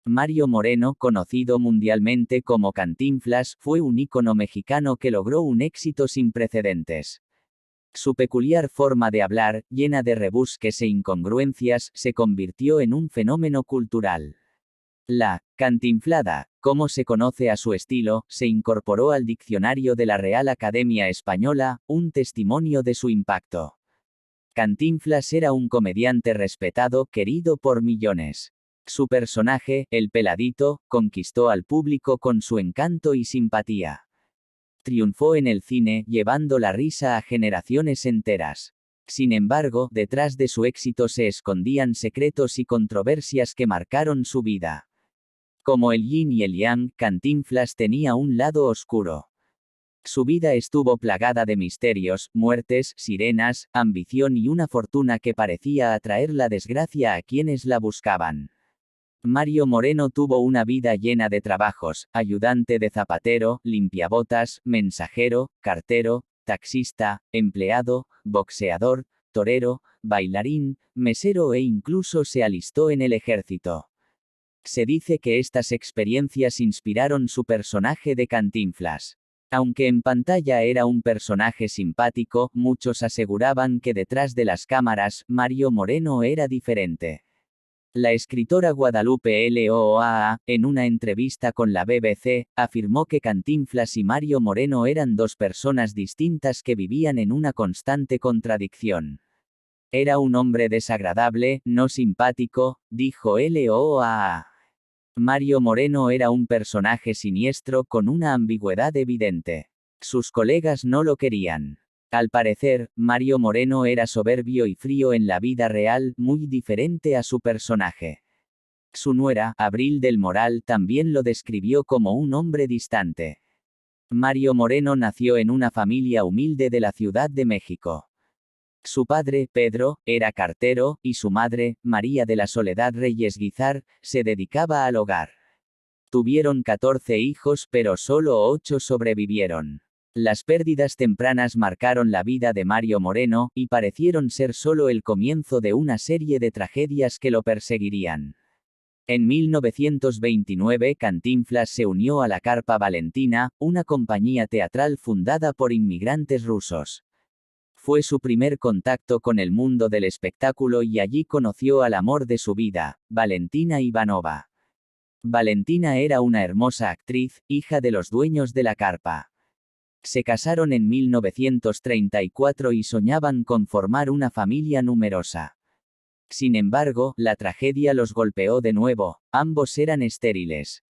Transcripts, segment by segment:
Mario Moreno, conocido mundialmente como Cantinflas, fue un ícono mexicano que logró un éxito sin precedentes. Su peculiar forma de hablar, llena de rebusques e incongruencias, se convirtió en un fenómeno cultural. La cantinflada, como se conoce a su estilo, se incorporó al diccionario de la Real Academia Española, un testimonio de su impacto. Cantinflas era un comediante respetado, querido por millones. Su personaje, el Peladito, conquistó al público con su encanto y simpatía. Triunfó en el cine, llevando la risa a generaciones enteras. Sin embargo, detrás de su éxito se escondían secretos y controversias que marcaron su vida. Como el yin y el yang, Cantinflas tenía un lado oscuro. Su vida estuvo plagada de misterios, muertes, sirenas, ambición y una fortuna que parecía atraer la desgracia a quienes la buscaban. Mario Moreno tuvo una vida llena de trabajos: ayudante de zapatero, limpiabotas, mensajero, cartero, taxista, empleado, boxeador, torero, bailarín, mesero e incluso se alistó en el ejército. Se dice que estas experiencias inspiraron su personaje de Cantinflas. Aunque en pantalla era un personaje simpático, muchos aseguraban que detrás de las cámaras, Mario Moreno era diferente. La escritora Guadalupe Loa, en una entrevista con la BBC, afirmó que Cantinflas y Mario Moreno eran dos personas distintas que vivían en una constante contradicción. Era un hombre desagradable, no simpático, dijo Loa. Mario Moreno era un personaje siniestro con una ambigüedad evidente. Sus colegas no lo querían. Al parecer, Mario Moreno era soberbio y frío en la vida real, muy diferente a su personaje. Su nuera, Abril del Moral, también lo describió como un hombre distante. Mario Moreno nació en una familia humilde de la Ciudad de México. Su padre, Pedro, era cartero, y su madre, María de la Soledad Reyes Guizar, se dedicaba al hogar. Tuvieron 14 hijos, pero solo 8 sobrevivieron. Las pérdidas tempranas marcaron la vida de Mario Moreno, y parecieron ser solo el comienzo de una serie de tragedias que lo perseguirían. En 1929 Cantinflas se unió a la Carpa Valentina, una compañía teatral fundada por inmigrantes rusos. Fue su primer contacto con el mundo del espectáculo y allí conoció al amor de su vida, Valentina Ivanova. Valentina era una hermosa actriz, hija de los dueños de la carpa. Se casaron en 1934 y soñaban con formar una familia numerosa. Sin embargo, la tragedia los golpeó de nuevo, ambos eran estériles.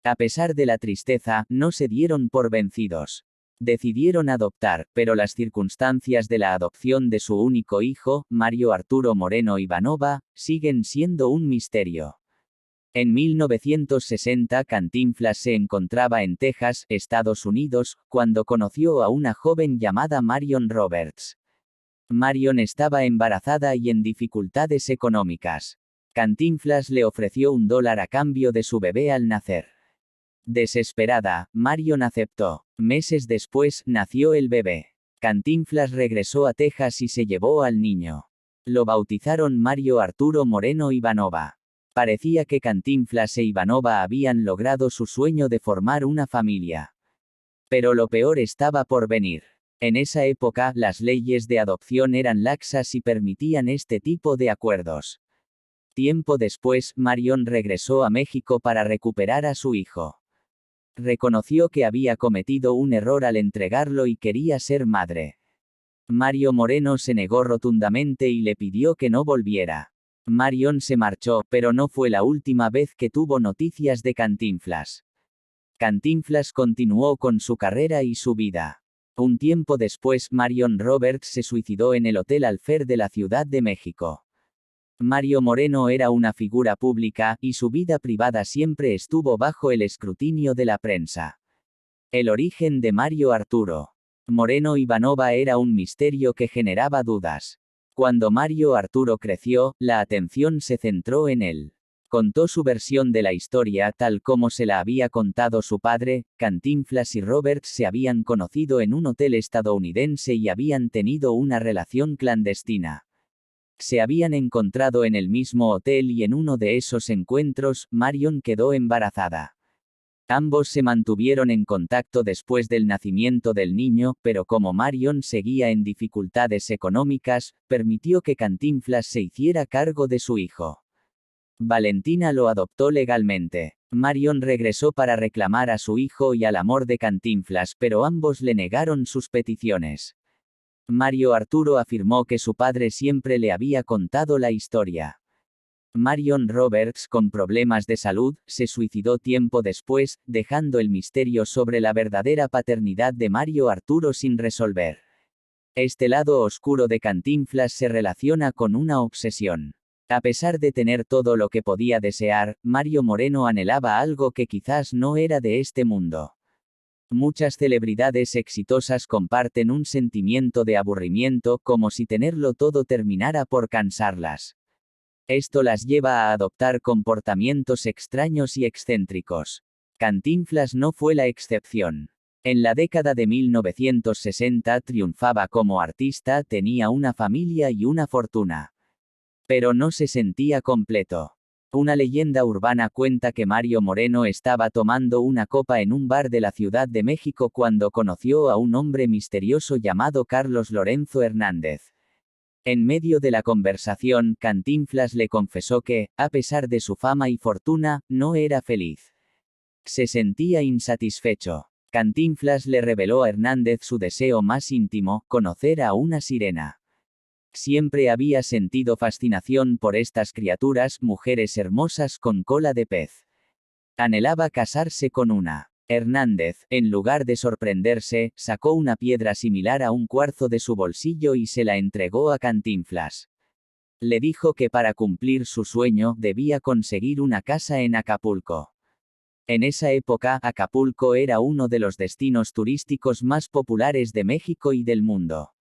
A pesar de la tristeza, no se dieron por vencidos. Decidieron adoptar, pero las circunstancias de la adopción de su único hijo, Mario Arturo Moreno Ivanova, siguen siendo un misterio. En 1960 Cantinflas se encontraba en Texas, Estados Unidos, cuando conoció a una joven llamada Marion Roberts. Marion estaba embarazada y en dificultades económicas. Cantinflas le ofreció $1 a cambio de su bebé al nacer. Desesperada, Marion aceptó. Meses después, nació el bebé. Cantinflas regresó a Texas y se llevó al niño. Lo bautizaron Mario Arturo Moreno Ivanova. Parecía que Cantinflas e Ivanova habían logrado su sueño de formar una familia. Pero lo peor estaba por venir. En esa época, las leyes de adopción eran laxas y permitían este tipo de acuerdos. Tiempo después, Marion regresó a México para recuperar a su hijo. Reconoció que había cometido un error al entregarlo y quería ser madre. Mario Moreno se negó rotundamente y le pidió que no volviera. Marion se marchó, pero no fue la última vez que tuvo noticias de Cantinflas. Cantinflas continuó con su carrera y su vida. Un tiempo después, Marion Roberts se suicidó en el Hotel Alfer de la Ciudad de México. Mario Moreno era una figura pública, y su vida privada siempre estuvo bajo el escrutinio de la prensa. El origen de Mario Arturo Moreno Ivanova era un misterio que generaba dudas. Cuando Mario Arturo creció, la atención se centró en él. Contó su versión de la historia tal como se la había contado su padre. Cantinflas y Roberts se habían conocido en un hotel estadounidense y habían tenido una relación clandestina. Se habían encontrado en el mismo hotel y en uno de esos encuentros, Marion quedó embarazada. Ambos se mantuvieron en contacto después del nacimiento del niño, pero como Marion seguía en dificultades económicas, permitió que Cantinflas se hiciera cargo de su hijo. Valentina lo adoptó legalmente. Marion regresó para reclamar a su hijo y al amor de Cantinflas, pero ambos le negaron sus peticiones. Mario Arturo afirmó que su padre siempre le había contado la historia. Marion Roberts, con problemas de salud, se suicidó tiempo después, dejando el misterio sobre la verdadera paternidad de Mario Arturo sin resolver. Este lado oscuro de Cantinflas se relaciona con una obsesión. A pesar de tener todo lo que podía desear, Mario Moreno anhelaba algo que quizás no era de este mundo. Muchas celebridades exitosas comparten un sentimiento de aburrimiento, como si tenerlo todo terminara por cansarlas. Esto las lleva a adoptar comportamientos extraños y excéntricos. Cantinflas no fue la excepción. En la década de 1960 triunfaba como artista, tenía una familia y una fortuna. Pero no se sentía completo. Una leyenda urbana cuenta que Mario Moreno estaba tomando una copa en un bar de la Ciudad de México cuando conoció a un hombre misterioso llamado Carlos Lorenzo Hernández. En medio de la conversación, Cantinflas le confesó que, a pesar de su fama y fortuna, no era feliz. Se sentía insatisfecho. Cantinflas le reveló a Hernández su deseo más íntimo, conocer a una sirena. Siempre había sentido fascinación por estas criaturas, mujeres hermosas con cola de pez. Anhelaba casarse con una. Hernández, en lugar de sorprenderse, sacó una piedra similar a un cuarzo de su bolsillo y se la entregó a Cantinflas. Le dijo que para cumplir su sueño debía conseguir una casa en Acapulco. En esa época, Acapulco era uno de los destinos turísticos más populares de México y del mundo.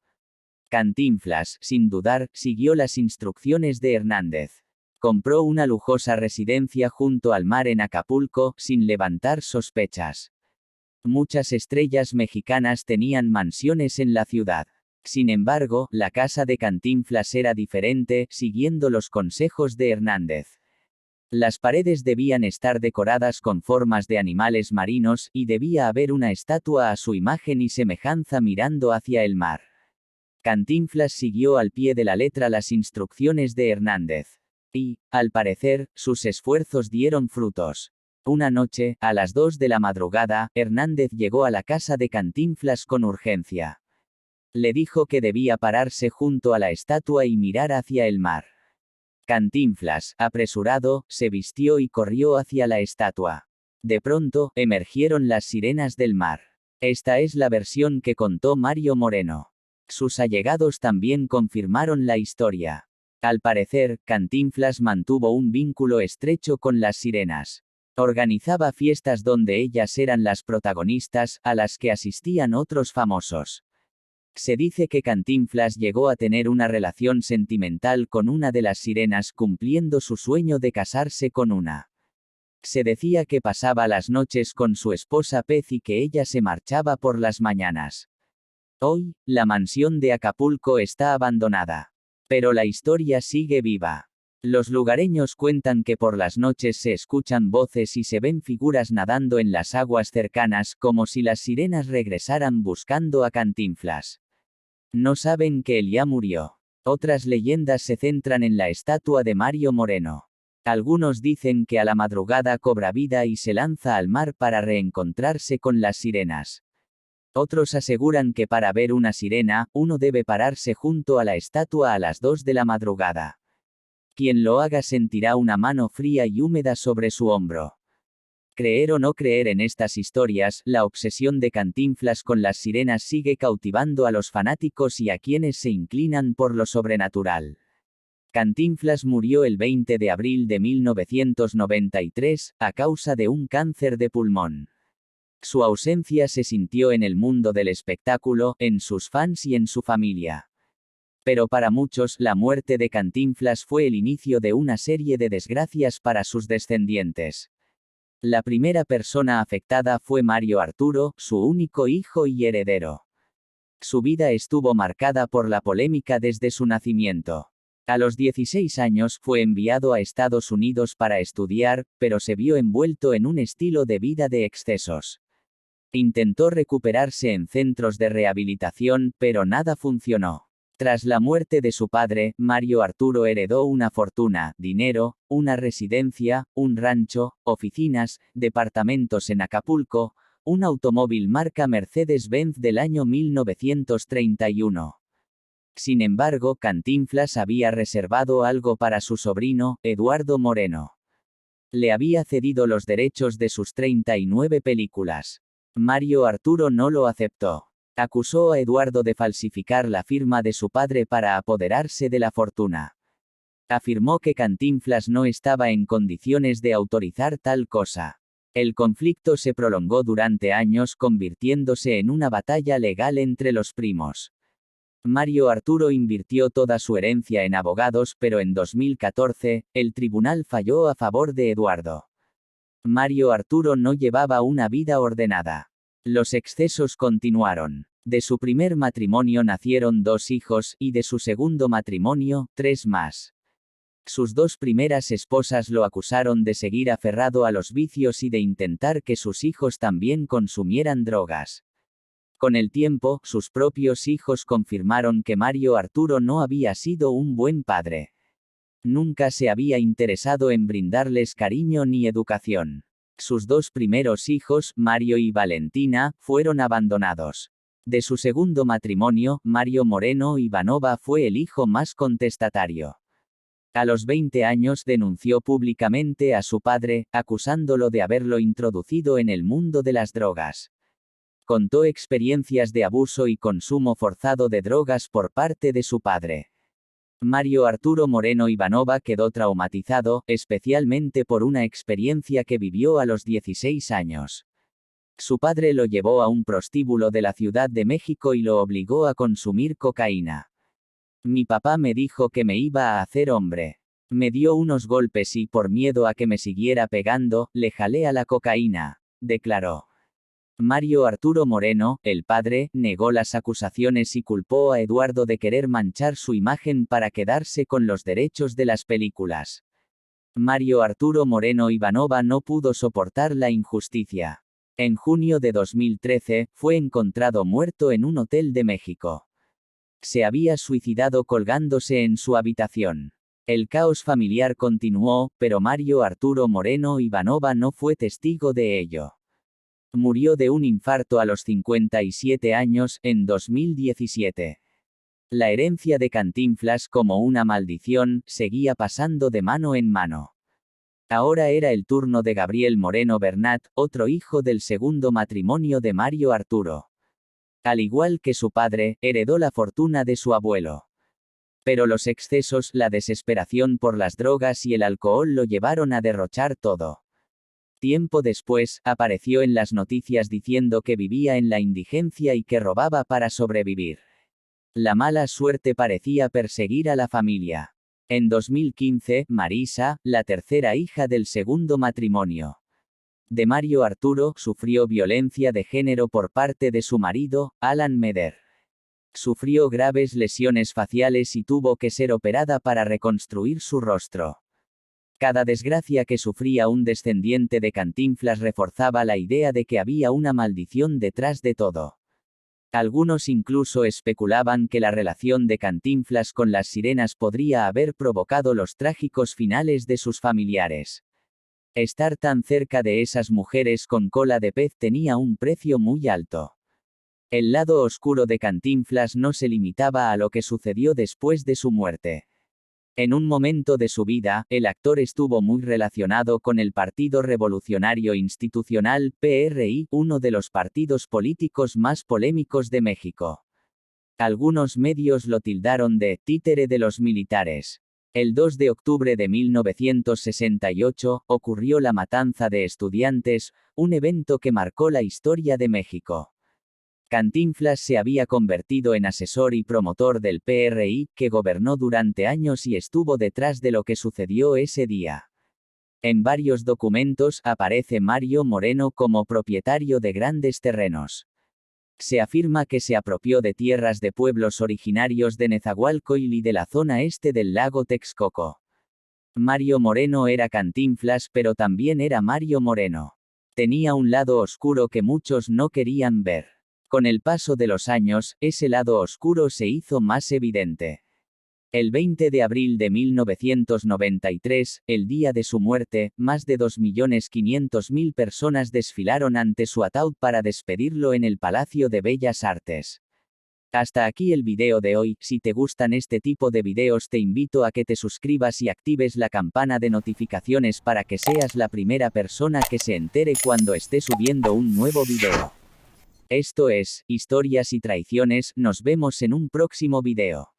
Cantinflas, sin dudar, siguió las instrucciones de Hernández. Compró una lujosa residencia junto al mar en Acapulco, sin levantar sospechas. Muchas estrellas mexicanas tenían mansiones en la ciudad. Sin embargo, la casa de Cantinflas era diferente, siguiendo los consejos de Hernández. Las paredes debían estar decoradas con formas de animales marinos, y debía haber una estatua a su imagen y semejanza mirando hacia el mar. Cantinflas siguió al pie de la letra las instrucciones de Hernández. Y, al parecer, sus esfuerzos dieron frutos. Una noche, a las 2 de la madrugada, Hernández llegó a la casa de Cantinflas con urgencia. Le dijo que debía pararse junto a la estatua y mirar hacia el mar. Cantinflas, apresurado, se vistió y corrió hacia la estatua. De pronto, emergieron las sirenas del mar. Esta es la versión que contó Mario Moreno. Sus allegados también confirmaron la historia. Al parecer, Cantinflas mantuvo un vínculo estrecho con las sirenas. Organizaba fiestas donde ellas eran las protagonistas, a las que asistían otros famosos. Se dice que Cantinflas llegó a tener una relación sentimental con una de las sirenas, cumpliendo su sueño de casarse con una. Se decía que pasaba las noches con su esposa Pez y que ella se marchaba por las mañanas. Hoy, la mansión de Acapulco está abandonada. Pero la historia sigue viva. Los lugareños cuentan que por las noches se escuchan voces y se ven figuras nadando en las aguas cercanas, como si las sirenas regresaran buscando a Cantinflas. No saben que él ya murió. Otras leyendas se centran en la estatua de Mario Moreno. Algunos dicen que a la madrugada cobra vida y se lanza al mar para reencontrarse con las sirenas. Otros aseguran que para ver una sirena, uno debe pararse junto a la estatua a las 2 de la madrugada. Quien lo haga sentirá una mano fría y húmeda sobre su hombro. Creer o no creer en estas historias, la obsesión de Cantinflas con las sirenas sigue cautivando a los fanáticos y a quienes se inclinan por lo sobrenatural. Cantinflas murió el 20 de abril de 1993, a causa de un cáncer de pulmón. Su ausencia se sintió en el mundo del espectáculo, en sus fans y en su familia. Pero para muchos, la muerte de Cantinflas fue el inicio de una serie de desgracias para sus descendientes. La primera persona afectada fue Mario Arturo, su único hijo y heredero. Su vida estuvo marcada por la polémica desde su nacimiento. A los 16 años fue enviado a Estados Unidos para estudiar, pero se vio envuelto en un estilo de vida de excesos. Intentó recuperarse en centros de rehabilitación, pero nada funcionó. Tras la muerte de su padre, Mario Arturo heredó una fortuna, dinero, una residencia, un rancho, oficinas, departamentos en Acapulco, un automóvil marca Mercedes-Benz del año 1931. Sin embargo, Cantinflas había reservado algo para su sobrino, Eduardo Moreno. Le había cedido los derechos de sus 39 películas. Mario Arturo no lo aceptó. Acusó a Eduardo de falsificar la firma de su padre para apoderarse de la fortuna. Afirmó que Cantinflas no estaba en condiciones de autorizar tal cosa. El conflicto se prolongó durante años, convirtiéndose en una batalla legal entre los primos. Mario Arturo invirtió toda su herencia en abogados, pero en 2014, el tribunal falló a favor de Eduardo. Mario Arturo no llevaba una vida ordenada. Los excesos continuaron. De su primer matrimonio nacieron 2 hijos, y de su segundo matrimonio, 3 más. Sus 2 primeras esposas lo acusaron de seguir aferrado a los vicios y de intentar que sus hijos también consumieran drogas. Con el tiempo, sus propios hijos confirmaron que Mario Arturo no había sido un buen padre. Nunca se había interesado en brindarles cariño ni educación. Sus 2 primeros hijos, Mario y Valentina, fueron abandonados. De su segundo matrimonio, Mario Moreno Ivanova fue el hijo más contestatario. A los 20 años denunció públicamente a su padre, acusándolo de haberlo introducido en el mundo de las drogas. Contó experiencias de abuso y consumo forzado de drogas por parte de su padre. Mario Arturo Moreno Ivanova quedó traumatizado, especialmente por una experiencia que vivió a los 16 años. Su padre lo llevó a un prostíbulo de la Ciudad de México y lo obligó a consumir cocaína. Mi papá me dijo que me iba a hacer hombre. Me dio unos golpes y por miedo a que me siguiera pegando, le jalé a la cocaína, declaró. Mario Arturo Moreno, el padre, negó las acusaciones y culpó a Eduardo de querer manchar su imagen para quedarse con los derechos de las películas. Mario Arturo Moreno Ivanova no pudo soportar la injusticia. En junio de 2013, fue encontrado muerto en un hotel de México. Se había suicidado colgándose en su habitación. El caos familiar continuó, pero Mario Arturo Moreno Ivanova no fue testigo de ello. Murió de un infarto a los 57 años, en 2017. La herencia de Cantinflas, como una maldición, seguía pasando de mano en mano. Ahora era el turno de Gabriel Moreno Bernat, otro hijo del segundo matrimonio de Mario Arturo. Al igual que su padre, heredó la fortuna de su abuelo. Pero los excesos, la desesperación por las drogas y el alcohol lo llevaron a derrochar todo. Tiempo después, apareció en las noticias diciendo que vivía en la indigencia y que robaba para sobrevivir. La mala suerte parecía perseguir a la familia. En 2015, Marisa, la tercera hija del segundo matrimonio de Mario Arturo, sufrió violencia de género por parte de su marido, Alan Meder. Sufrió graves lesiones faciales y tuvo que ser operada para reconstruir su rostro. Cada desgracia que sufría un descendiente de Cantinflas reforzaba la idea de que había una maldición detrás de todo. Algunos incluso especulaban que la relación de Cantinflas con las sirenas podría haber provocado los trágicos finales de sus familiares. Estar tan cerca de esas mujeres con cola de pez tenía un precio muy alto. El lado oscuro de Cantinflas no se limitaba a lo que sucedió después de su muerte. En un momento de su vida, el actor estuvo muy relacionado con el Partido Revolucionario Institucional, PRI, uno de los partidos políticos más polémicos de México. Algunos medios lo tildaron de títere de los militares. El 2 de octubre de 1968, ocurrió la matanza de estudiantes, un evento que marcó la historia de México. Cantinflas se había convertido en asesor y promotor del PRI, que gobernó durante años y estuvo detrás de lo que sucedió ese día. En varios documentos aparece Mario Moreno como propietario de grandes terrenos. Se afirma que se apropió de tierras de pueblos originarios de Nezahualcóyotl y de la zona este del lago Texcoco. Mario Moreno era Cantinflas, pero también era Mario Moreno. Tenía un lado oscuro que muchos no querían ver. Con el paso de los años, ese lado oscuro se hizo más evidente. El 20 de abril de 1993, el día de su muerte, más de 2.500.000 personas desfilaron ante su ataúd para despedirlo en el Palacio de Bellas Artes. Hasta aquí el video de hoy. Si te gustan este tipo de videos te invito a que te suscribas y actives la campana de notificaciones para que seas la primera persona que se entere cuando esté subiendo un nuevo video. Esto es, Historias y Traiciones. Nos vemos en un próximo video.